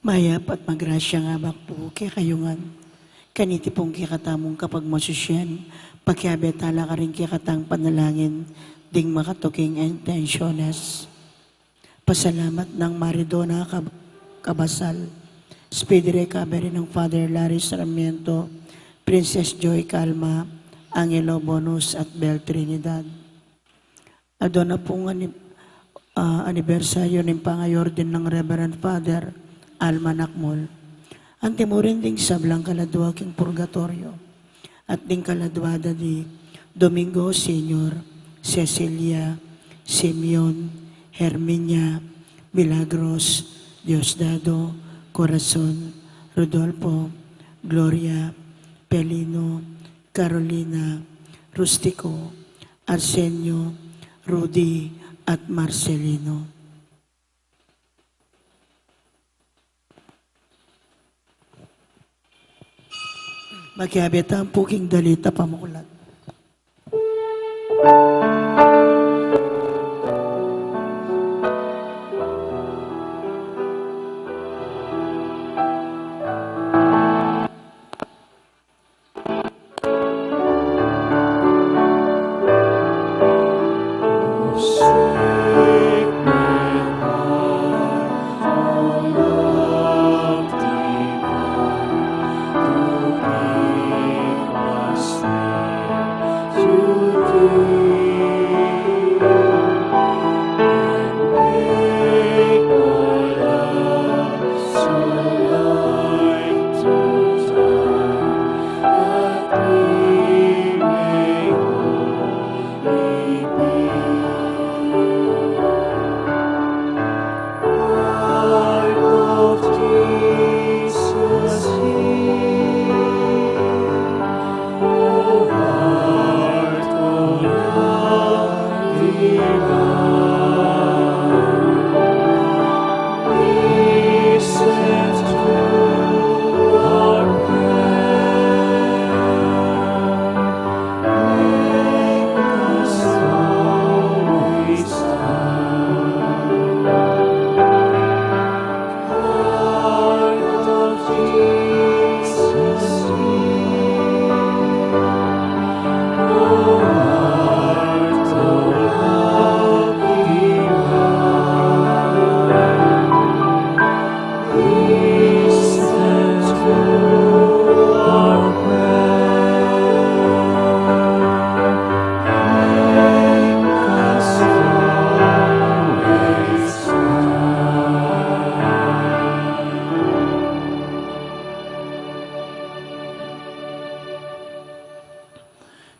Mayap at magrasya nga bakpo kay kayungan. Kaniti pong kikatamong kapag masusyan, pagkiabetala ka rin kikatang panalangin, ding makatuking intensyones. Pasalamat ng Maridona Kabasal, speedy recovery ng Father Larry Sarmiento, Princess Joy Calma, Angelo Bonus at Bel Trinidad. Adona pong anibersaryo ng pangayor din ng Reverend Father Alma Nakmol. Ang timurin ding sablang kaladwa king purgatorio at ding kaladwada di Domingo Senior, Cecilia, Simeon, Herminia, Milagros, Diosdado, Corazon, Rodolfo, Gloria, Pelino, Carolina, Rustico, Arsenio, Rudy at Marcelino. Magkabita ang puking dalita pamukulat.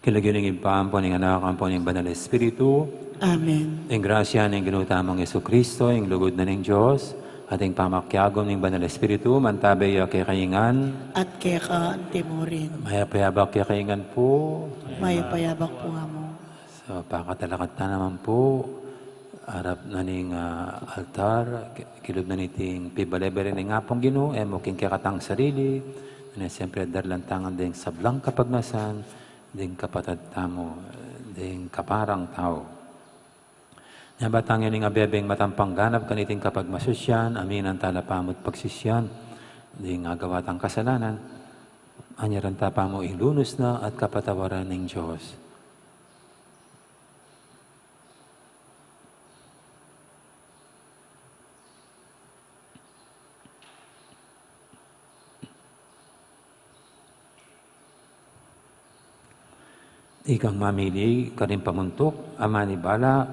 Kilagyan ng impampo ng anak ang po ng Banal Espiritu. Amen. Ang grasya ng ginutamang Yesu Kristo, ang lugod na ng Diyos, at ang pamakyagom ng Banal Espiritu, mantabay kay kaingan. At kaya ka ang timurin. Mayapayabak kay kaingan po. Mayapayabak po nga mo. So, pakatalakat na naman po. Arap na ning altar, kilog na niting pibalebere ng ngapong Ginoo, muking kakatang sarili, na siyempre darlantangan din sablang kapagmasan, ding kapatad tamo, ding kaparang tao. Nabatang yun ng abebeng matampang ganap kaniting kapag masusyan, amin ang talapamot pagsisyan, ding agawatang kasalanan, anyaran tapamo ilunos na at kapatawaran ng Diyos. Ikang mamili, karin pamuntok, ama ni bala,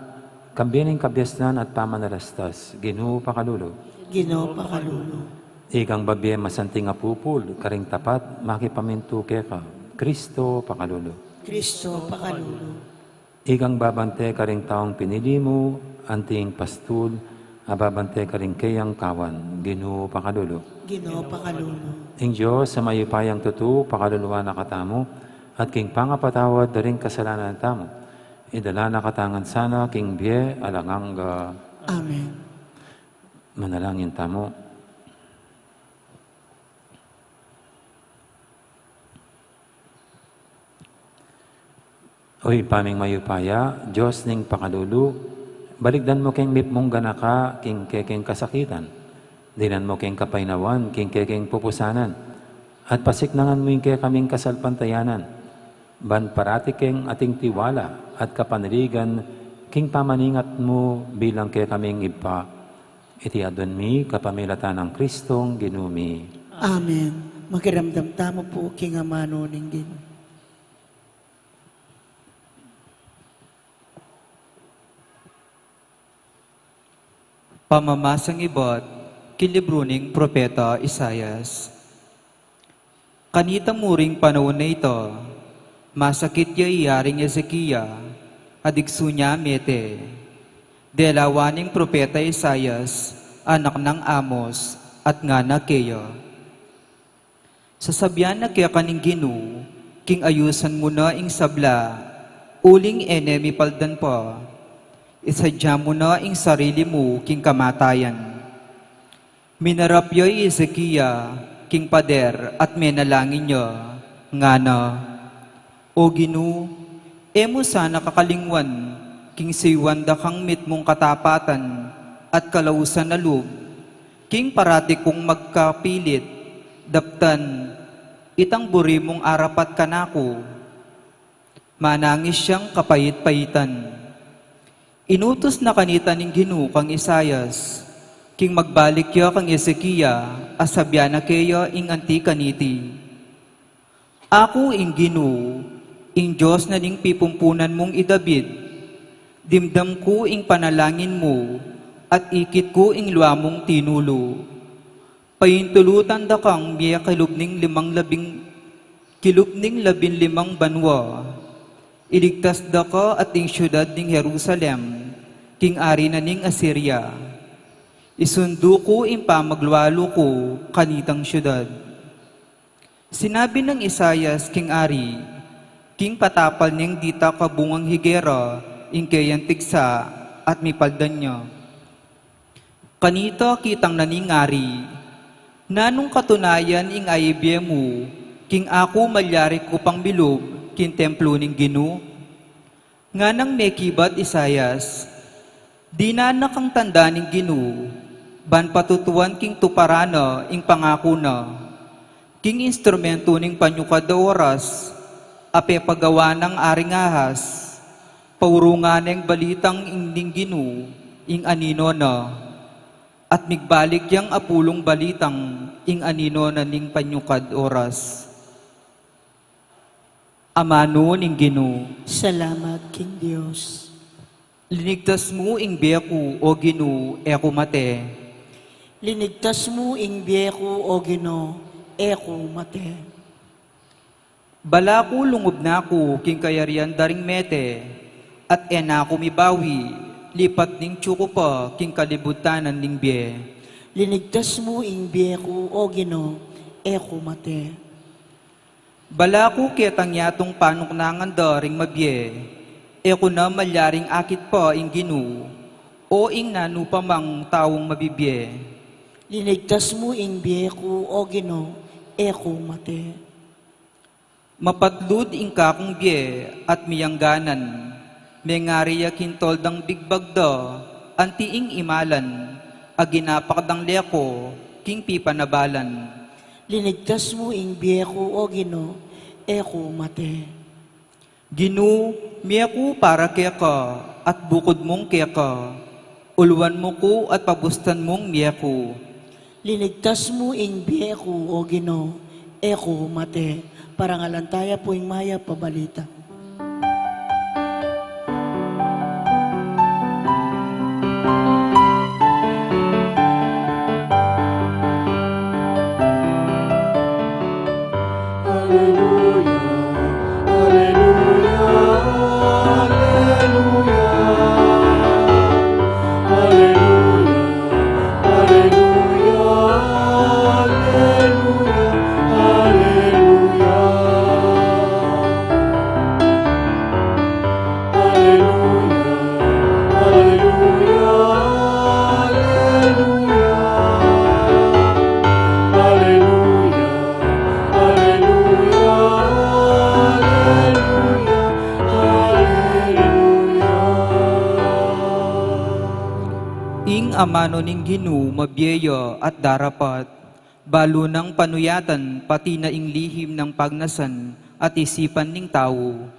kambining kabyasnan at pamanalastas, Ginoo pakalulo. Ginoo pakalulo. Ikang babye masanting apupul, karing tapat, makipaminto keka, Kristo pakalulo. Kristo pakalulo. Ikang babante karing taong pinili mo, anting pastul, ababante karing kayang kawan, Ginoo pakalulo. Ginoo pakalulo. Ing Diyos sa mayupayang tutu, pakaluluwa na katamo, at king pangapatawad na rin kasalanan tamo. Idala na katangan sana, king biye, alanganga. Amen. Manalangin tamo. Oy, paming mayupaya, Diyos ning pakalulu, baligdan mo king mip mong ganaka, king keking kasakitan. Dinan mo king kapainawan, king king pupusanan. At pasiknangan mo yung kaya kaming kasalpantayanan. Ban parati king ating tiwala at kapanirigan, king pamaningat mo bilang kaya kaming ipa. Iti adon mi kapamilatan ng Kristong ginumi. Amen. Magkaramdam tamo po king amano ninggin. Pamamasang ibot, kilibruning Propeta Isayas. Kanita muring panahon na ito, masakit ya iyaring Ezekiya, adigso niya mete. Delawaning Propeta Isayas, anak ng Amos, at nga na keyo. Sasabyan na kaya kaning Ginu, king ayusan mo na ing sabla, uling enemy paldan pa. Isadya mo na ing sarili mo king kamatayan. Minarapyo'y Ezekiya, king pader at menalangin niya, nga na, O Ginu, emo sana kakalingwan, king siwanda kang mit mong katapatan at kalausan na loob, king parati kong magkapilit, daptan, itang buri mong arapat kanako, manangis siyang kapayit-payitan. Inutos na kanita ning Ginu kang Isayas, king magbalik ya kang Ezekiya, asabya na kaya ing anti kaniti. Ako ing Ginu, ing Diyos na ning pipumpunan mong idabid, dimdam ko ing panalangin mo, at ikit ko ing luamong tinulo. Payintulutan da kang biya kilubning 15 banwa, iligtas da ka at ing syudad ning Jerusalem, king ari na ning Assyria. Isundo ko ing pamaglwalo ko kanitang syudad. Sinabi ng Isayas king ari, king patapal niyang dita kabungang higera, ing kayang tigsa at mipaldan niya. Kanita kitang naningari, nanong katunayan ing aibye mo, king ako malyari ko pang bilog, king templo ning Ginu. Nga nang mekibat Isayas, di na nakang tanda ning Ginu, ban patutuan king tuparana ing pangako na, king instrumento ning panyukad da oras, ape pagawa ng aring ahas, paurungan ng balitang ing Ginu, ing anino na, at migbalik yang apulong balitang ing anino na ning panyukad oras. Amano ning Ginu, Salamat, King Diyos. linigtas mo ing beku o Ginu, eko mate. Linigtas mo ing biyeko o Gino, eko mate. Bala ko lungob na ko, king kayarian daring mete, at ena ko mibawi, lipat ning tsuko pa, king kalibutanan ning bie. Linigtas mo ing biyeko o Gino, eko mate. Bala ko kitang yatong panuknangan daring mabie, eko na malyaring akit pa ing Ginu, o ing nanu pa mang taong mabibie. Linigtas mo ing biyeko o Gino, eko mate. Mapatlud ing kakong bie at miyangganan, mengariya kintoldang bigbagda, antiing imalan, aginapakdang leko, king pipanabalan. Linigtas mo ing biyeko o Gino, eko mate. Ginu, miyaku para keka, at bukod mong keka, ulwan mo ko at pabustan mong miyaku. Linigtas mo ing biyeko o Gino, eko mate. Parangalantaya po ing maya pabalita. Hallelujah, amano ning Ginu mabiyeyo at darapat, balo ng panuyatan pati na ing lihim ng pagnasan at isipan ning tao.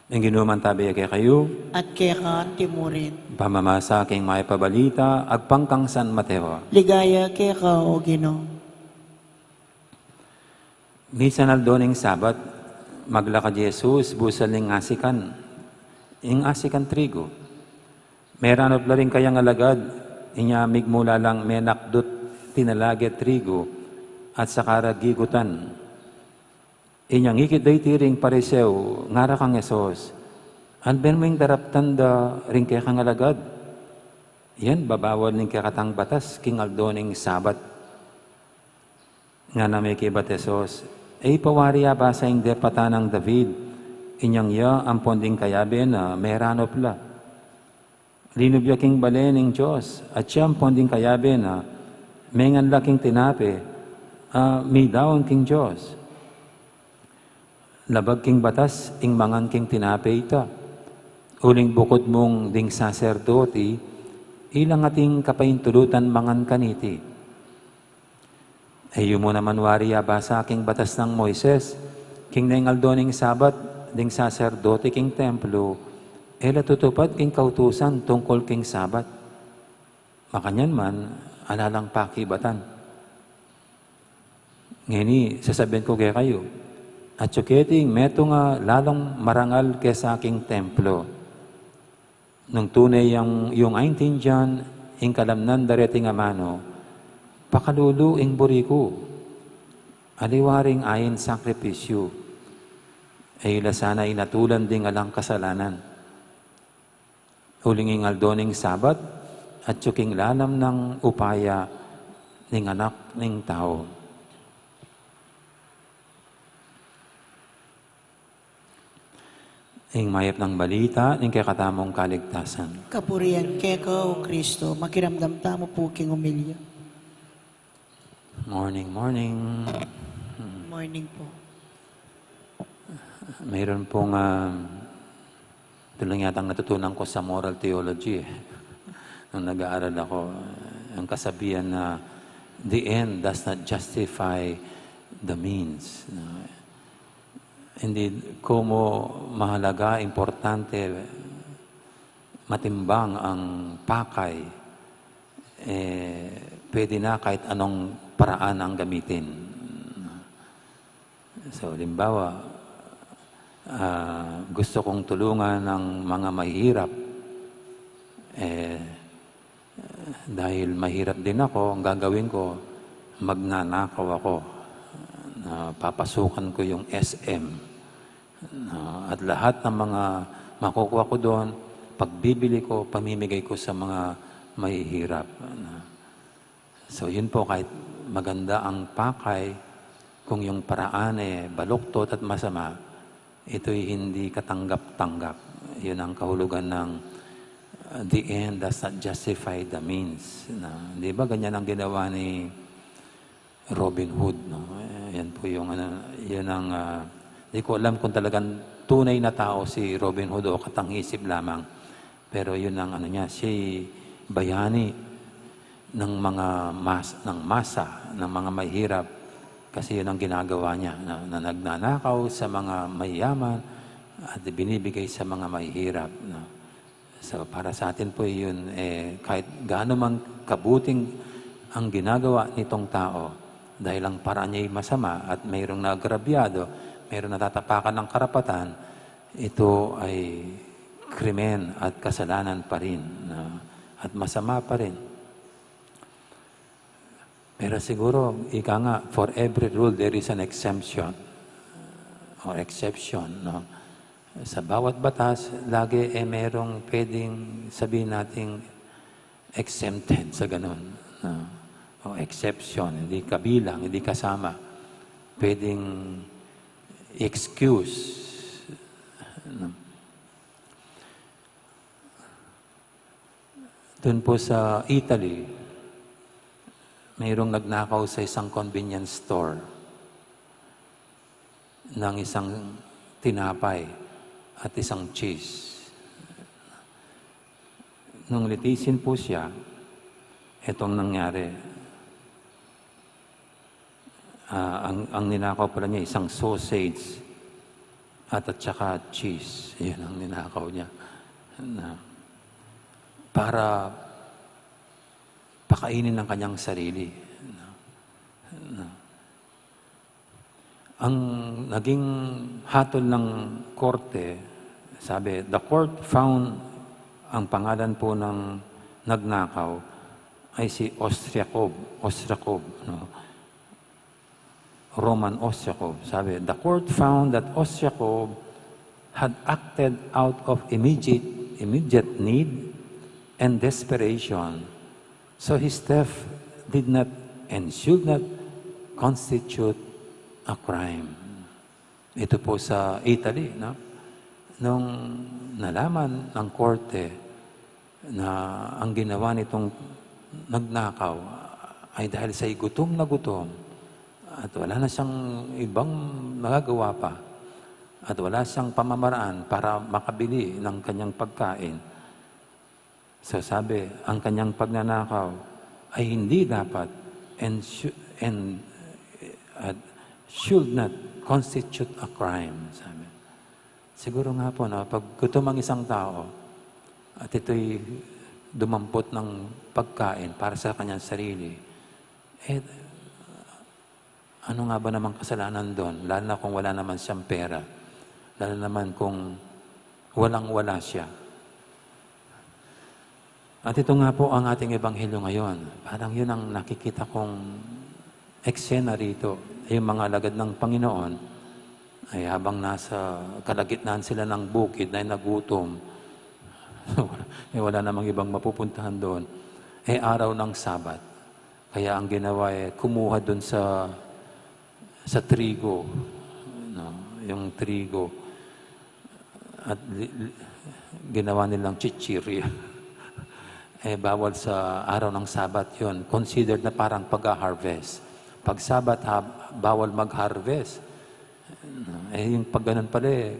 Ang ginuman tabi kay kayo, At kaya ka timurin. pamamasa king may pabalita, agpangkang San Mateo. Ligaya kaya ka o Ginoo. Minsan aldoning Sabat, maglakad Jesus, busal ning asikan. Ing asikan trigo. Meranot la rin kayang alagad, inyamig mula lang menakdot tinalagit trigo at sakara gigutan. Inyang ikit day tiring parisew, ngara kang Esos. Anben mo yung daraptan da rin kaya kang alagad. Yan, babawal ning kakatang batas, king aldoning Sabat. Nga na may kibat Esos, ay pawariya ba sa yung depata ng David, inyang ya ang ponding kayabe na meranop la. Linubya king balen ng Diyos, at siya ang ponding kayabe na mengan laking tinape, may daon king Diyos. Labag king batas, ing mangan king tinape ita. Uling bukod mong ding saserdoti, ilang ating kapaintulutan mangan kaniti. Ayo mo naman wariya ba sa aking batas ng Moises, king nengaldo ning Sabat, ding saserdoti king templo, ela tutupad king kautusan tungkol king Sabat. Makanyan man, alalang pakibatan. Ngini, sasabihin ko kaya kayo, at suketing, meto nga lalong marangal kesa aking templo. Nung tunay yung aintindihan, ing kalamnan dareting amano, pakalulu ing buriku, aliwaring ayin sakripisyo, ay lasana inatulan ding alang kasalanan. Huling ing aldoning Sabat, at suking lalam ng upaya ning anak ning tao. Ing mayap ng balita, ning kakatamong kaligtasan. Kapurian kaya ka o Kristo, makiramdam tamo po king umilya. Morning, morning. Morning po. Mayroon pong, ito lang yatang natutunan ko sa moral theology. Nung nag-aaral ako, ang kasabihan na the end does not justify the means. Hindi, kumo mahalaga, importante, matimbang ang pakay, pwede na kahit anong paraan ang gamitin. So, limbawa, gusto kong tulungan ng mga mahihirap, dahil mahirap din ako, ang gagawin ko, magnanakaw ako. Papasukan ko yung SM. At lahat ng mga makukuha ko doon, pagbibili ko, pamimigay ko sa mga mahihirap. So yun po, kahit maganda ang pakay, kung yung paraan baluktot at masama, ito'y hindi katanggap-tanggap. Yun ang kahulugan ng the end does not justify the means. Di ba ganyan ang ginawa ni Robin Hood? No? Yan po yung yan ang di ko alam kung talagang tunay na tao si Robin Hood o katang-isip lamang. Pero yun ang niya, siya bayani ng mga masa, ng mga mahirap. Kasi yun ang ginagawa niya, na nagnanakaw sa mga mayayaman at binibigay sa mga mahirap. No? So para sa atin po yun, kahit gaano man kabuting ang ginagawa nitong tao, dahil ang paraan niya ay masama at mayroong nagrabyado, mayroong natatapakan ng karapatan, ito ay krimen at kasalanan pa rin at masama pa rin. Pero siguro, ika nga, for every rule there is an exemption or exception. No? Sa bawat batas, lagi merong pwedeng sabihin nating exempted sa ganun. No? O exception, hindi kabilang, hindi kasama. Pwedeng excuse. No? Doon po sa Italy, mayroong nagnakaw sa isang convenience store ng isang tinapay at isang cheese. Nung litisin po siya, etong nangyari. Ang ninakaw pala niya, isang sausage at saka cheese. Yan ang ninakaw niya. Para pakainin ng kanyang sarili. Ang naging hatol ng korte, sabi, the court found ang pangalan po ng nagnakaw ay si Ostriakov, no? Roman Ostriakov. Sabi, the court found that Ostriakov had acted out of immediate need and desperation. So his theft did not and should not constitute a crime. Ito po sa Italy, no? Nung nalaman ng korte na ang ginawa nitong nagnakaw ay dahil sa gutom na gutom at wala na siyang ibang magagawa pa at wala siyang pamamaraan para makabili ng kanyang pagkain. So sabi, ang kanyang pagnanakaw ay hindi dapat and should not constitute a crime. Sabi. Siguro nga po, no, pag gutom ang isang tao at ito'y dumampot ng pagkain para sa kanyang sarili, ano nga ba namang kasalanan doon? Lalo na kung wala naman siyang pera. Lalo naman kung walang-wala siya. At ito nga po ang ating ebanghelyo ngayon. Parang yun ang nakikita kong eksena rito. Yung mga alagad ng Panginoon ay habang nasa kalagitnaan sila ng bukid na nagutom, wala namang ibang mapupuntahan doon, araw ng Sabat. Kaya ang ginawa kumuha doon sa trigo, no? Yung trigo, at ginawa nilang chichirya. Bawal sa araw ng Sabat yon. Considered na parang pag-harvest. Pag Sabat, bawal mag-harvest. Yung pag ganun pala,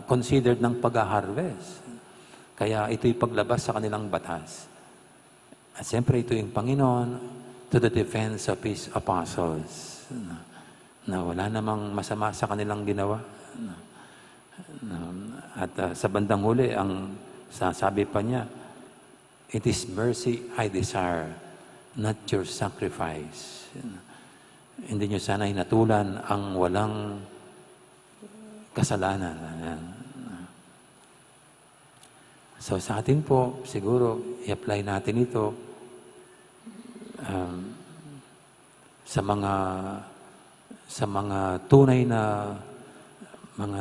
considered ng pag-harvest. Kaya ito'y paglabas sa kanilang batas. At siyempre ito yung Panginoon to the defense of His apostles. Na wala namang masama sa kanilang ginawa. At sa bandang huli, ang sasabi pa niya, it is mercy I desire, not your sacrifice. Hindi niyo sana hinatulan ang walang kasalanan. So sa atin po, siguro, i-apply natin ito sa mga tunay na mga,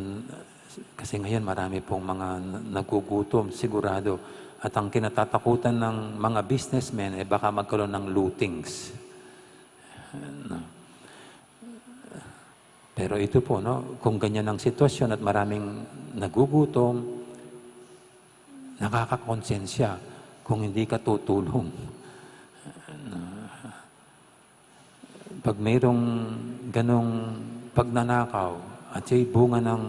kasi ngayon marami pong mga nagugutom, sigurado. At ang kinatatakutan ng mga businessmen baka magkaroon ng lootings. No. Pero ito po, no, kung ganyan ang sitwasyon at maraming nagugutom, nakakakonsensya kung hindi ka tutulong. Pag mayroong ganong pagnanakaw at siya'y bunga ng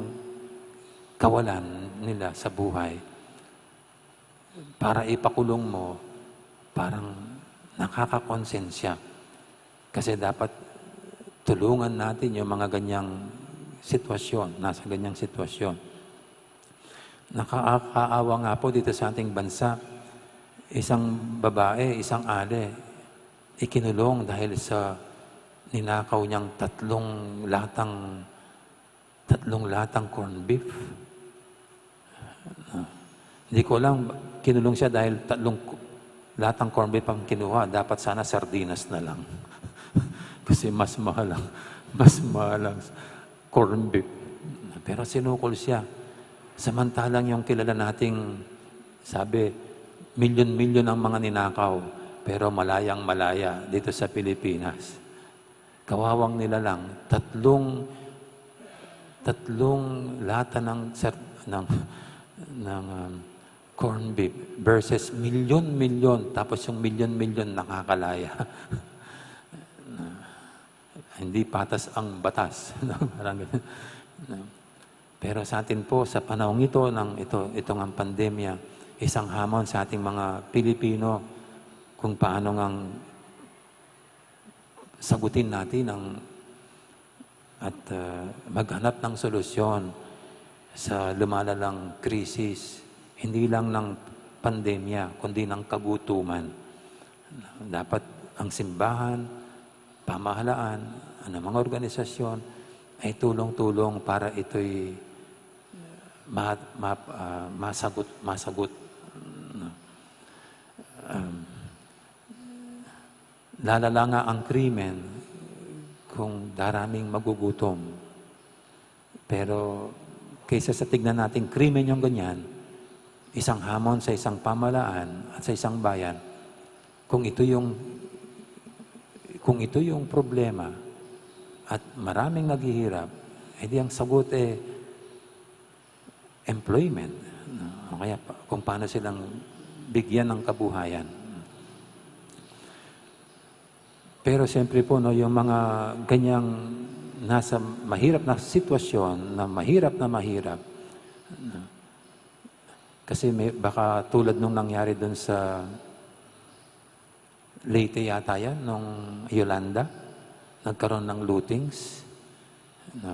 kawalan nila sa buhay, para ipakulong mo, parang nakakakonsensya. Kasi dapat tulungan natin yung mga ganyang sitwasyon, nasa ganyang sitwasyon. Nakakaawa nga po dito sa ating bansa, isang babae, isang ale, ikinulong dahil sa ninakaw niyang tatlong latang corned beef. Hindi ko alam, kinulong siya dahil lahat ng corned beef ang kinuha. Dapat sana sardinas na lang. Kasi mas mahal ang corned beef. Pero sinukol siya. Samantalang yung kilala nating, sabi, milyon-milyon ang mga ninakaw, pero malayang-malaya dito sa Pilipinas. Kawawang nila lang, tatlong lata ng corned beef versus milyon-milyon, tapos yung milyon-milyon nakakalaya. Hindi patas ang batas. Parang ganun. Pero sa atin po, sa panahong itong ang pandemya, isang hamon sa ating mga Pilipino kung paano ngang sagutin natin at maghanap ng solusyon sa lumalalang krisis, hindi lang ng pandemya, kundi ng kagutuman. Dapat ang simbahan, pamahalaan, ang mga organisasyon ay tulong-tulong para ito'y masagot. Lalala nga ang krimen kung daraming magugutom. Pero kaysa sa tignan natin krimen yung ganyan, isang hamon sa isang pamalaan at sa isang bayan, kung ito yung problema at maraming naghihirap, edi ang sagot employment. Kaya kung paano silang bigyan ng kabuhayan. Pero siyempre po, yung mga ganyang nasa mahirap na sitwasyon, na mahirap, kasi baka tulad nung nangyari dun sa Leyte yata yan, nung Yolanda, nagkaroon ng lootings,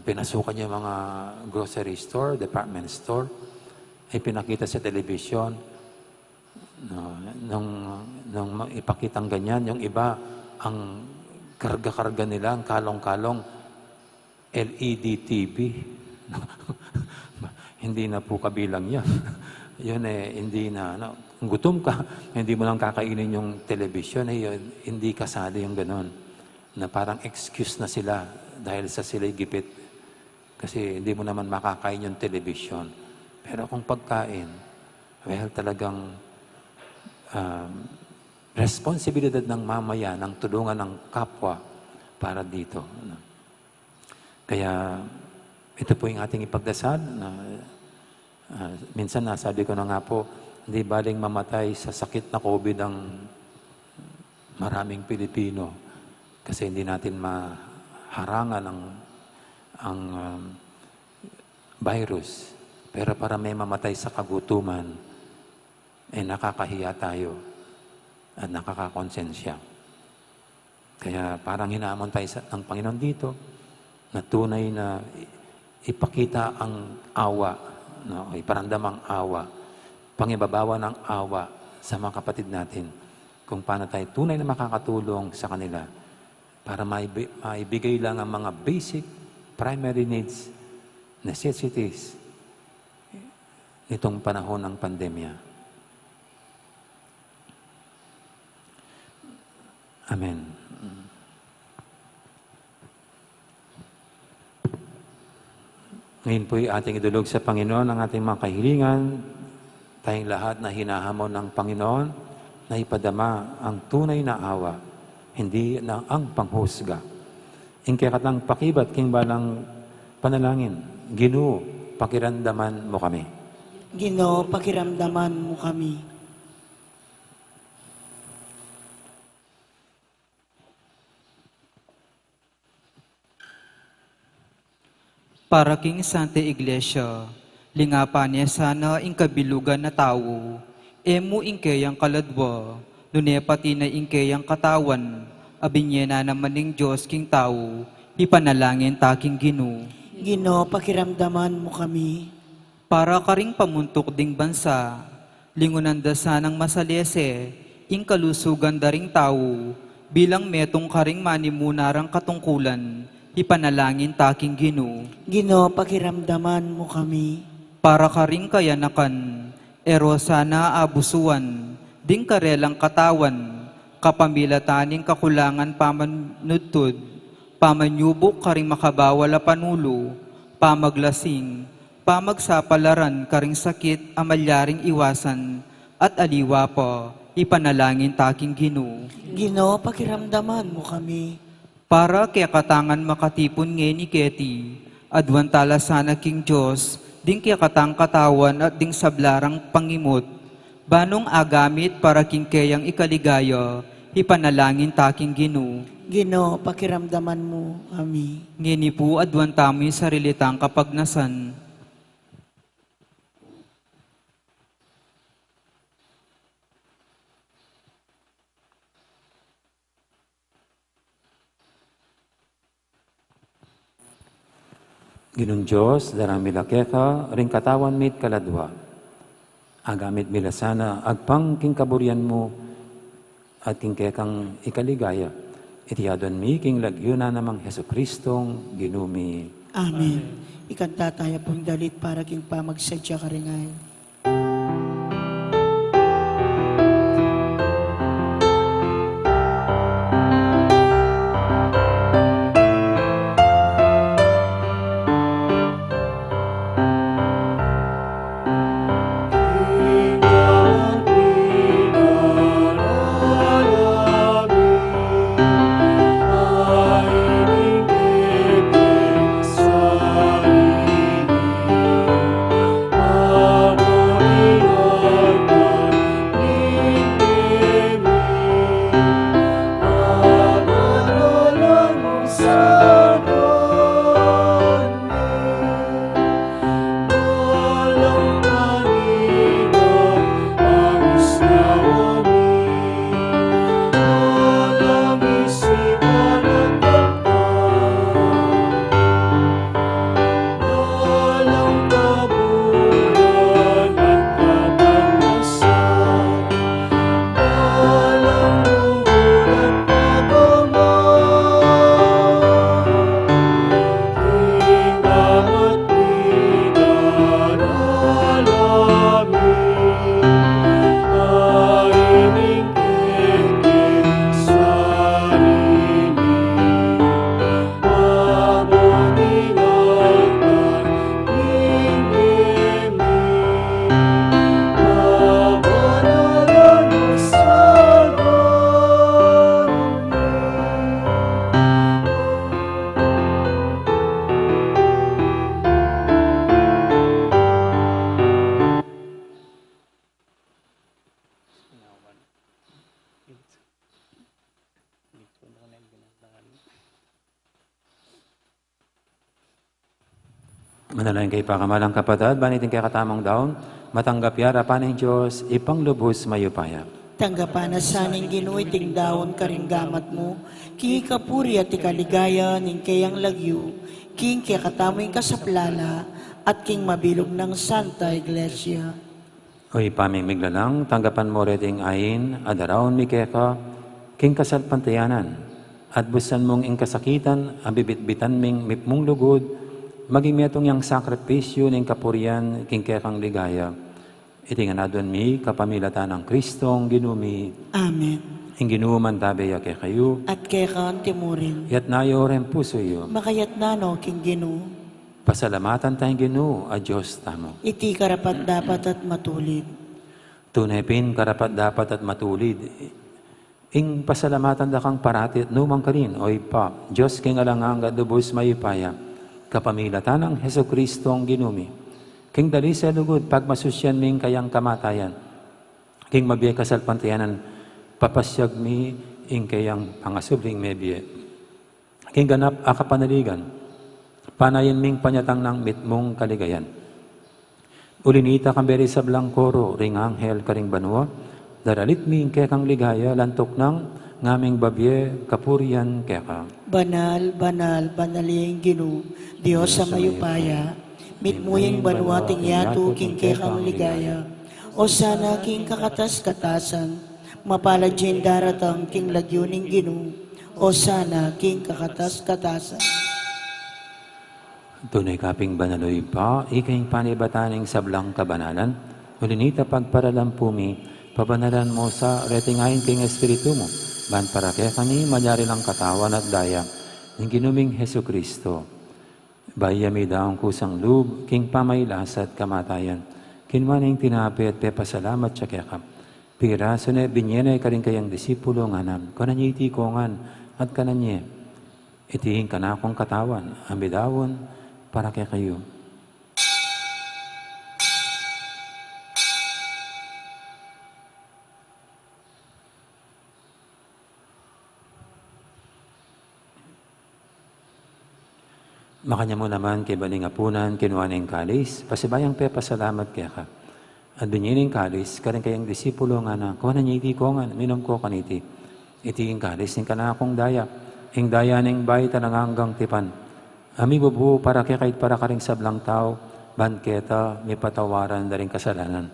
pinasukan niya mga grocery store, department store, ay pinakita sa television, nung ipakitang ganyan, yung iba, ang karga-karga nila, ang kalong-kalong, LED TV. Hindi na po kabilang yan. Yun hindi na, kung gutom ka, hindi mo lang kakainin yung television, yun, hindi kasali yung ganon. Na parang excuse na sila dahil sa sila'y gipit. Kasi hindi mo naman makakain yung television. Pero kung pagkain, well, talagang responsibilidad ng mamaya, ng tulungan ng kapwa para dito. Kaya ito po yung ating ipagdasal. Minsan nasabi ko na nga po, hindi baling mamatay sa sakit na COVID ang maraming Pilipino kasi hindi natin maharangan ang virus. Pero para may mamatay sa kagutuman, nakakahiya tayo at nakakakonsensya. Kaya parang hinaamon tayo ng Panginoon dito na tunay na ipakita ang awa, iparamdam ang awa, pangibabawa ng awa sa mga kapatid natin kung paano tayo tunay na makakatulong sa kanila para maibigay lang ang mga basic, primary needs, necessities nitong panahon ng pandemya. Amen. Ngayon po'y ating idulog sa Panginoon ang ating mga kahilingan, tayong lahat na hinahamon ng Panginoon na ipadama ang tunay na awa, hindi na ang panghusga. Ingkakatang pakibat king balang panalangin, Ginoo, pakiramdaman mo kami. Ginoo, pakiramdaman mo kami. Para king Santa Iglesia, lingapa niya sana ing kabilugan na tao, emo ingkayang kaladwa, nune pati na ingkayang katawan, abinye na naman ning Diyos king tao, ipanalangin taking Ginoo. Ginoo, pakiramdaman mo kami. Para karing pamuntok ding bansa, lingunan da sanang masalese, ing kalusugan daring tao, bilang metong karing manimunarang katungkulan, ipanalangin taking Ginoo. Ginoo, pakiramdaman mo kami. Para karing kayanakan, erosa na abusuan, ding karelang katawan, kapamilataning kakulangan pamanudtud, pamanyubok karing makabawal a panulo, pamaglasing, pamagsapalaran karing sakit amalyaring iwasan, at aliwa po, ipanalangin taking Ginoo. Ginoo, pakiramdaman mo kami. Para kaya katangan makatipon ngayon ni Keti, adwan tala sana king Diyos, ding kaya katang katawan at ding sablarang pangimot, banong agamit para king kayang ikaligaya, ipanalangin taking Ginoo. Ginoo, pakiramdaman mo kami. Ngini po adwan tamo'y sarilitang kapagnasan. Ginong Diyos, darami lakeka, ring katawan mit kaladwa. Agamit mila sana, agpang king kaburian mo, at king kekang ikaligaya. Itiyadon mi king lagyo na namang Heso Kristong ginumi. Amen. Ikanta tayo pong dalit para king pamagsadya karingay. Manalangin kay pakamalang kapatid, banitin kay katamang daon, matanggap yara paning Diyos, ipanglubos mayupaya. Tanggapan na saning Ginoo iting daon karinggamat mo, king kapuri at ikaligaya ning kayang lagyo, king kaya katamoy kasaplala, at king mabilog ng Santa Iglesia. Oy pamimiglalang, tanggapan mo reting ayin, adaraon mi keka, king kasalpantayanan, at busan mong ingkasakitan, ang bibitbitan ming mipmong lugod, maging metong yang sakripisyo ng kapurian, king kekang ligaya. Itinganadon mi, kapamilatan ng Kristong ginumi, Amen. ing ginuman tabeya kay kayo, At kaya kaan timurin, yat nayo rin puso yo. makayat na no king Ginoo, Pasalamatan tayong Ginoo, a Diyos tamo. iti karapat dapat at matulid. Tunay pin, karapat dapat at matulid. Ing pasalamatan da kang parati at numang karin, oy pa, Diyos king alangang gadubos mayupaya, kapamilatan ng Heso Kristong ginumi. King dali sa lugod, pagmasusyan ming kayang kamatayan. King mabiyay kasalpantayanan, papasyag mi, ing kayang pangasubling mebiye. King ganap akapanaligan, panayin ming panyatang ng mitmong kaligayan. Ulinita kamberi sa blangkoro, ring anghel karing banwa, daralit ming kekang ligaya, lantok ng ngaming babye, kapurian keka. Banal, banal, banaliyeng Ginoo, Diyos sa mayupaya, mitmuyeng banwating yato king kekang ligaya, o sana king kakatas-katasan, mapalad dyan daratang king lagyuning Ginoo, o sana king kakatas-katasan. Tunay kaping banaloy pa, ikaing panibataning sablang kabanalan, Ulinita pagparalampumi, pabanalan mo sa retingayin king Espiritu mo, ban para kaya kami manyari lang katawan at daya, ng ginuming Heso Kristo. Bayami daong kusang loob, king pamaylas at kamatayan, kinwaning tinapi at pepasalamat siya kaya ka. Piraso na binyene ka rin kayang disipulo nga nam, kananya itikongan at kananya, itihin ka na akong katawan, amidawon para kaya kayo. Makanya mo naman kay baling apunan, kinuha ng kalis, pasibayang pepasalamat kaya ka. At binyining kalis, karing kayang disipulo nga na, kuha na niya iti ko nga, minom ko kaniti. Iti yung kalis, yung kanakong daya, yung daya ng bayi tananganggang tipan. Ami bubu para kaya kahit para karing sablang tao, banketa, may patawaran na rin kasalanan.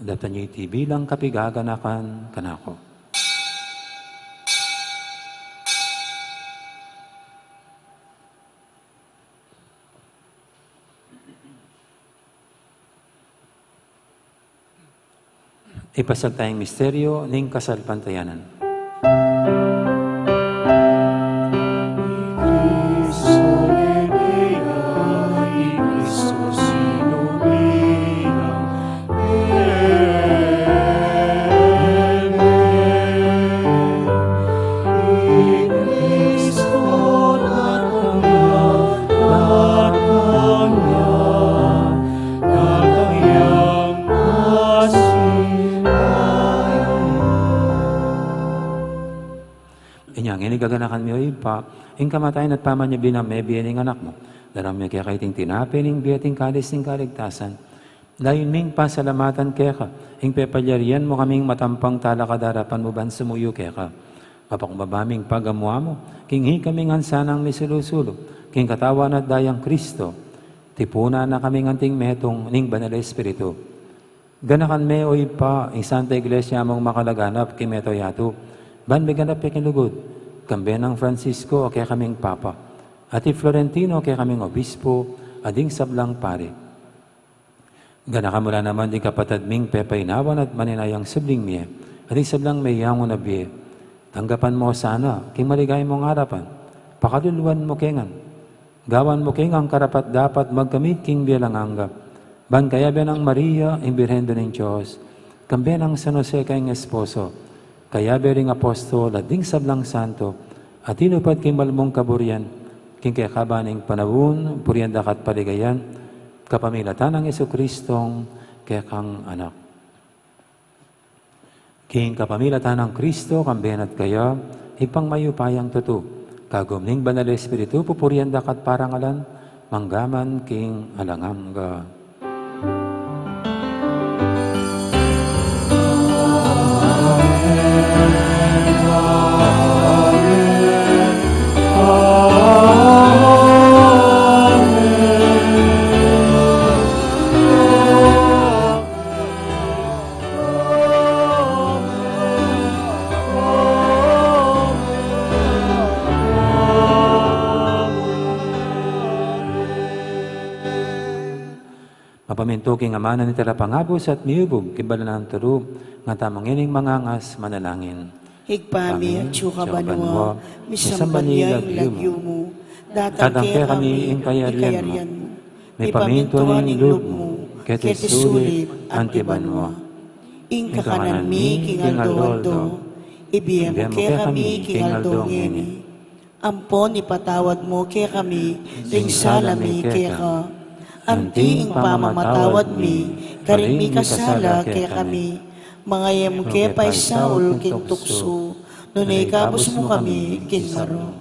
Data niya iti bilang kapigaganakan kanako. Ipasag tayong misteryo ng kasalpantayanan. Inyang inigaganakan mo yung pa, yung kamatayan at paman niya biname, biyaning anak mo. Daram niya kaya kaiting tinapi, ning biyating kalis, ning kaligtasan. Dayon ming pasalamatan kaya ka, yung pepalyarian mo kaming matampang talakadarapan mo ban sumuyo kaya ka. Mapakbabaming pagamuha mo, kinghi kaming hansanang misulusulo, king katawan at dayang Kristo, tipuna na kaming anting metong ning banal Espiritu. Ganakan me o pa, yung Santa Iglesia mong makalaganap, kimeto yato, ban biganap lugod, kambe ng Francisco o kaya kaming Papa, ati Florentino o kaya kaming Obispo, ading sablang pare. Ganaka mula naman di kapatadming pepainawan at maninayang subling miye, ading sablang may yangon na biye. Tanggapan mo sana, king maligay mong harapan, pakaluluan mo kengan. Gawan mo kengang karapat dapat magkamit king biyalang anggap. Ban kaya ng Maria, imbirhendo ng Diyos, kambe ng San Jose kayong esposo, kaya bering apostol at ding sablang santo, at inupad kay malmong kaburian, king kaya kabaning panawun, purianda kat paligayan, kapamilatan ng Jesucristong kaya kang anak. King kapamilatan ng Kristo, kamben at kaya, ipang mayupayang tuto, kagumning banal Espiritu, pupurianda kat parangalan, manggaman king alangangga. Mapamintuking amana ni Tarapangabos at miubog, kibala ng turo, nga tamang ining mangangas manalangin. Higpami at suka banwa, misamban niya yung lagyo mo, datang kaya kami yung kayarian mo. May pamintuan yung loob mo, ketisulit antibanwa. Ing kakanan mi, king aldo-aldo, ibiyam kaya kami, king aldo-ngeni. Ampon ipatawad mo kaya kami, ring salami kaya ka. Anti ing pamamatawad mi, karing mi kasala kaya kami, mga yam kaya pa'y Saul king tukso, nunay ikabos mo kami king maro.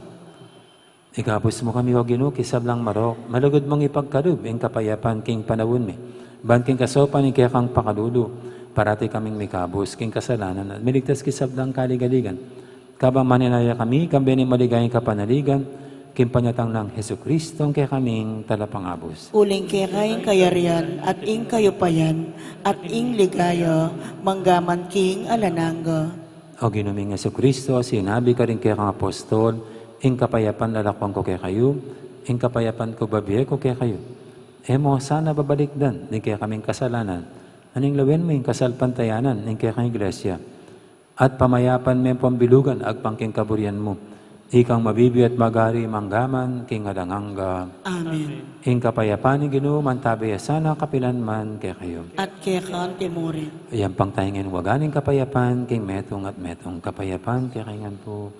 Ikabos mo kami o Ginoo kisablang marok, malugod mong ipagkalub, ing kapayapan king panawon mi. Ban king kasopan ing kaya kang pakalulo, parati kaming mikabos king kasalanan, at miligtas kisablang kaligaligan. Kabang maninaya kami, kambe ni maligayang kapanaligan, kimpanyatang ng Jesucristo kaya kaming talapangabos. Uling kaya kayong kayarian at ing kayo payan at ing ligaya manggaman king alananga. O ginuming Jesucristo, sinabi ka rin kaya kang apostol, ing kapayapan lalakwang ko kaya kayo, ing kapayapan ko babiye ko kaya kayo. Emo sana babalikdan, di kaya kaming kasalanan, Aning lawin mo yung kasalpantayanan ng kaya iglesia. At pamayapan mo yung pambilugan agpangking kaburian mo. Ikang mabibi at magari manggaman king adangangga. Amen. Ing kapayapan ni Ginoo mantabaya sana kapilan man kay kayo. At kaya kaan timurin. Ayan pang tayongin waganing kapayapan king metong at metong kapayapan kay kaingan po.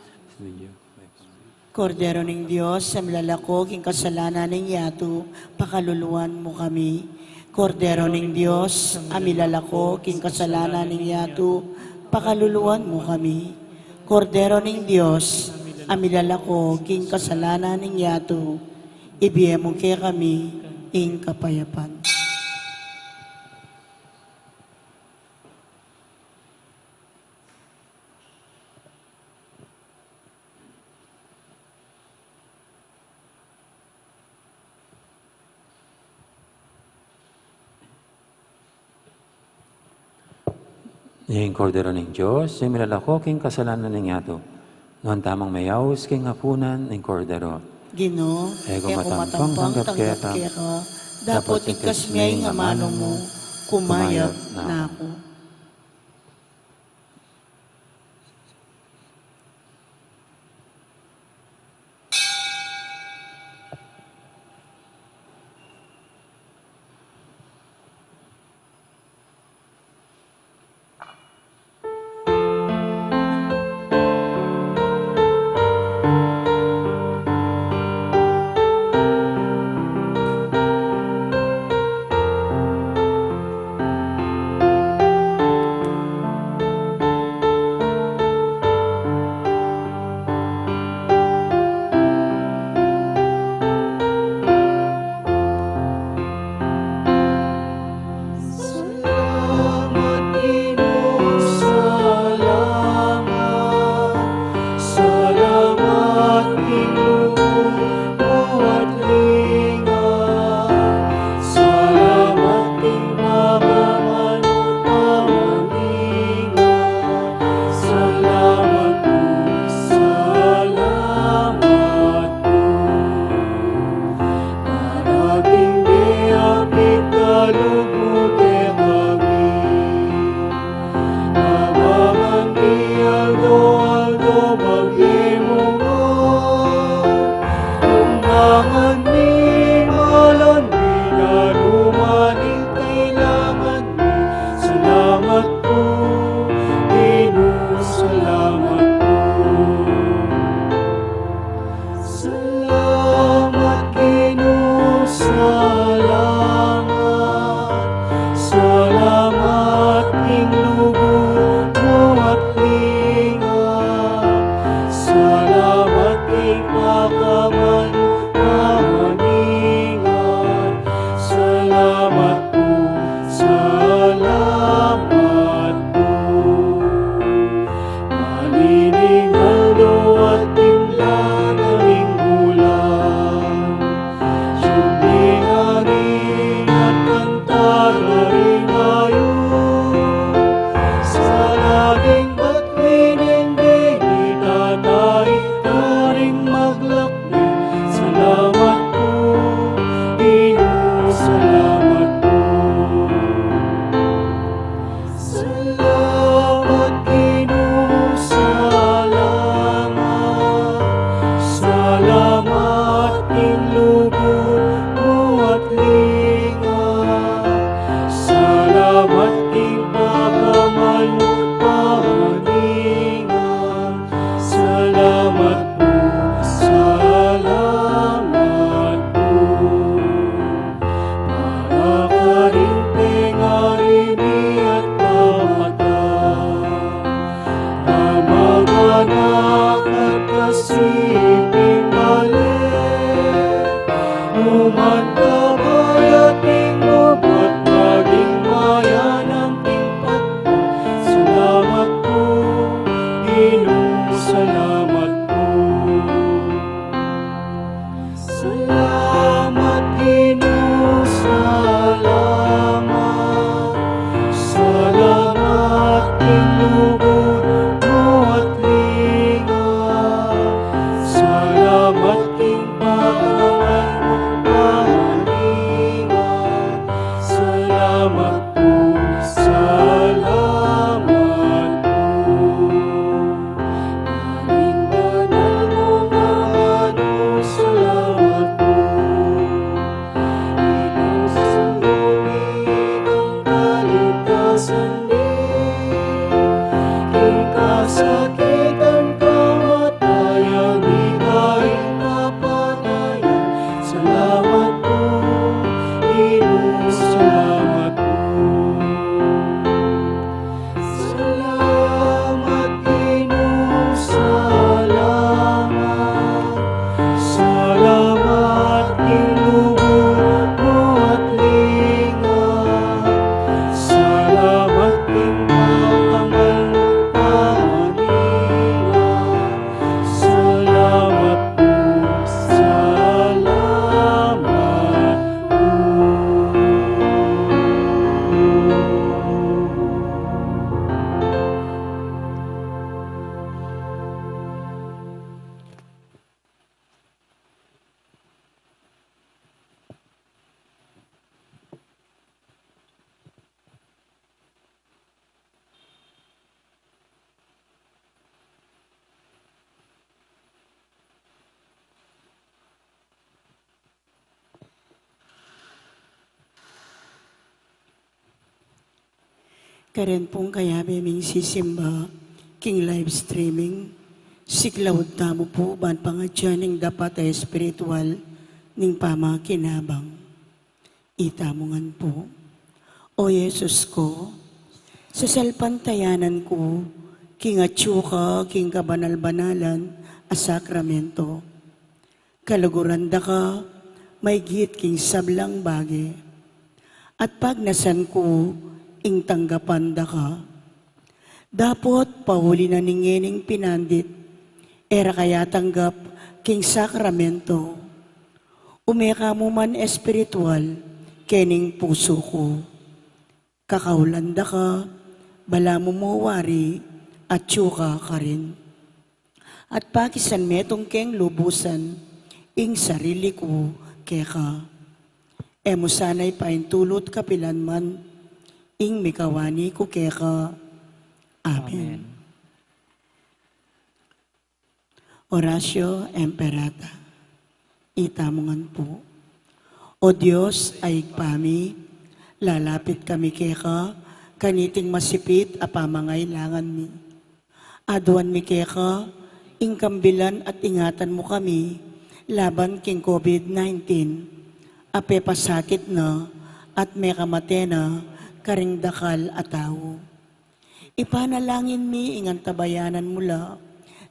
Kordero ng Diyos, sa milalako, king kasalanan ng yato, pakaluluan mo kami. Kordero ng Diyos, amilalako, king kasalanan ng yato, pakaluluan mo kami. Kordero ng Diyos, amilalako, king kasalanan ng yato, ibiye mo kaya kami, ing kapayapan. Yung kordero ng Diyos, yung milalako king kasalanan ng yato. Noon tamang mayaws king hapunan ng kordero. Gino, Ego kaya matampang kumatampang tanggap tanggap ka. kaya ka, dapat ikas may nga mano mo, kumayag na ako. Karen pong kaya beming sisimba, king live streaming, siklawad tamo po, ban pangadyan ng dapat ay spiritual, ning pamakinabang. Itamongan po, O Yesus ko, sa salpantayanan ko, king atsuka, king kabanal-banalan, a sakramento. Kaluguranda ka, may git king sablang bagi. At pag nasan ko, ing tanggapanda ka. Dapot pahuli na ningening pinandit, era kaya tanggap king sakramento. Umeka mo man espiritual, kening puso ko. Kakaulanda ka, bala mo mawari, at tsuka ka rin. At pakisan metong keng lubusan, ing sarili ko keka. Emo sanay paintulot kapilan man, ing mikawani ko keka. Amen. Oratio Imperata. Itamongan po. O Diyos ay igpami, lalapit kami keka, kaniting masipit a pamangailangan mi. Aduan mi keka, ing kambilan at ingatan mo kami, laban king COVID-19, ape pasakit na, at may kamate na, karing dakal at tao. Ipanalangin mi ingan tabayanan mula,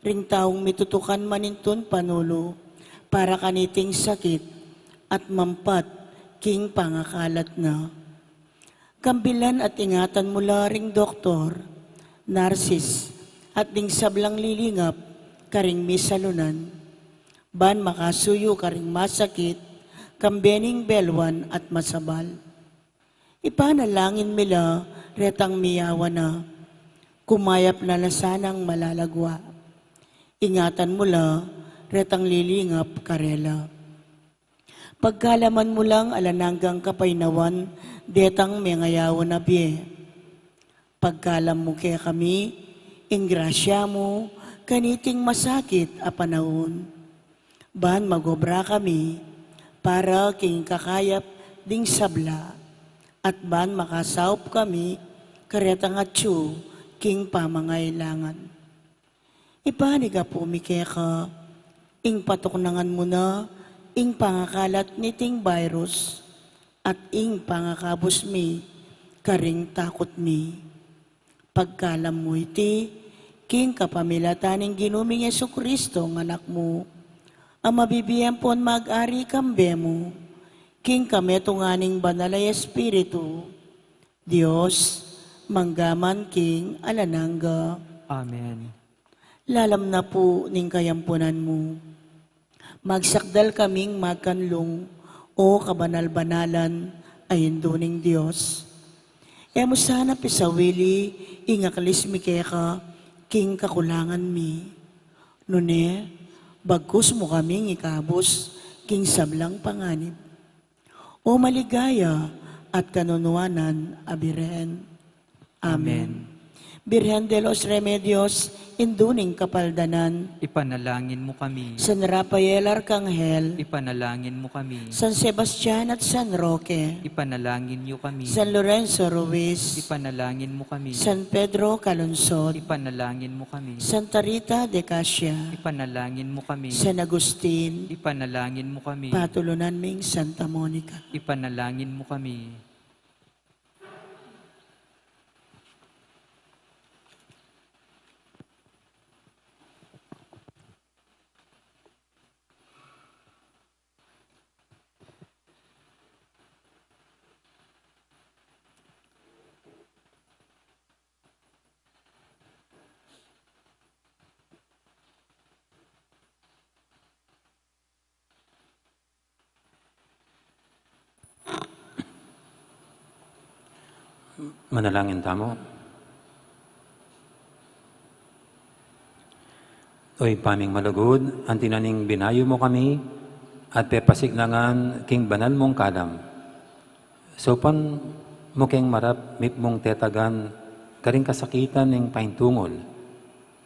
ring taong mitutukan maninton panulo, para kaniting sakit, at mampat king pangakalat na. Kambilan at ingatan mula ring doktor, narsis, at ding sablang lilingap, karing misalunan. Ban makasuyo karing masakit, kambening belwan at masabal. Ipanalangin mila, retang miyawa na, kumayap na lasanang malalagwa. Ingatan mula, retang lilingap karela. Pagkalaman mo lang alananggang kapainawan, detang mengayawan na biye. Pagkalam mo kaya kami, ingrasya mo, kaniting masakit a panahon. Ban magobra kami, para king kakayap ding sabla, at ban makasaup kami, karetang atsu, king pamangailangan. Ipaniga po mikeka, ing patuknangan mo na, ing pangakalat niting virus, at ing pangakabos mi, karing takot mi. Pagkalam mo iti, king kapamilataning ginuming Jesucristo ng anak mo, ang mabibiyang pon mag-ari kambe mo, king kametunganing banalay espiritu, Diyos, manggaman king alanangga. Amen. Lalam na po ning kayampunan mo. Magsakdal kaming magkanlong o kabanal-banalan ayon ning Diyos. Emo sana pisawili ingaklis mi keka king kakulangan mi. Nune, bagkus mo kaming ikabos king sablang panganib. O maligaya at kanunuanan abiren. Amen. Birhen de los Remedios, induning kapaldanan, Ipanalangin mo kami. San Rafael Arcangel, Ipanalangin mo kami. San Sebastian at San Roque, Ipanalangin niyo kami. San Lorenzo Ruiz, Ipanalangin mo kami. San Pedro Calungsod, Ipanalangin mo kami. Santa Rita de Casia, Ipanalangin mo kami. San Agustin, Ipanalangin mo kami. Patulunan ming Santa Monica. Ipanalangin mo kami. Manalangin tamo. Oy paming malugod, ang tinaning binayo mo kami, at pepasiklangan king banal mong kadam. So pan mo keng marap mip mong tetagan, karing kasakitan ng paintungol,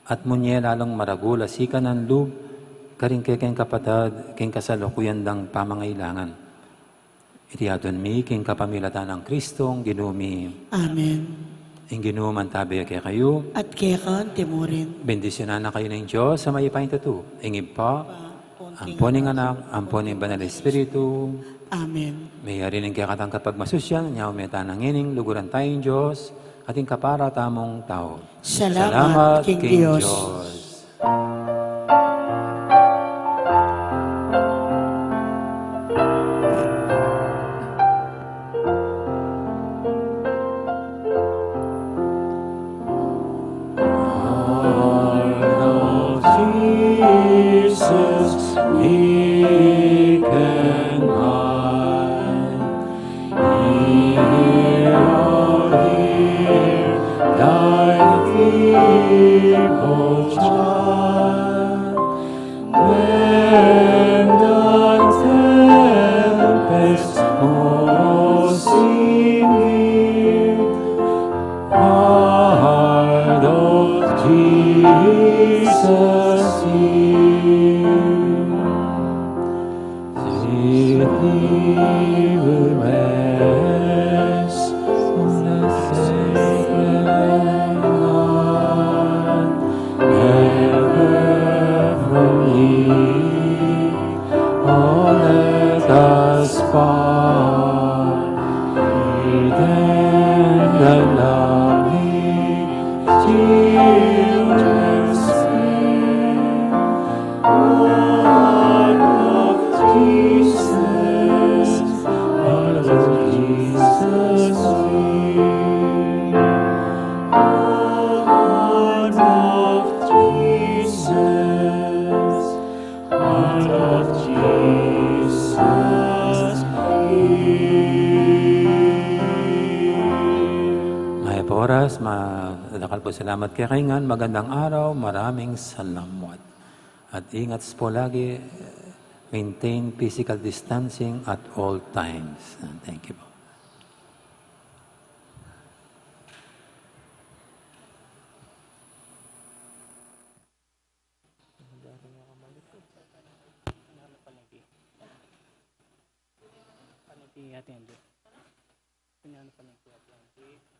at munye lalong maragula sika ng lub, karing keng kapatad, king kasalukuyan dang pamangailangan. Iti aton mi, king kapamilatan ng Kristong ginumi. Amen. Ang Ginoo man tabi kay kayo. at kaya kan timurin. Bendisyonan na kayo ng Diyos sa may paintatu. Ingib pa, ang poning anak, ang poning banal na Espiritu. Amen. May ari ng kakatang kapag masusyan, niya umeta ng ining, luguran tayong Diyos, ating kapara tamong tao. Salamat, King Diyos. Jesus, meek and mild, hear thy feeble child. When the tempest most severe, heart of Jesus hear. He will rest on the sacred land, never from thee, oh, let us part. Then the loving children sing, heart of Jesus, heart of Jesus sing. Heart of Jesus, heart of Jesus may oras, madakal po salamat kay Kaingan. Magandang araw, maraming salamat. At ingat po lagi, maintain physical distancing at all times. Thank you po. Paniti atende. Pinano paniti atende.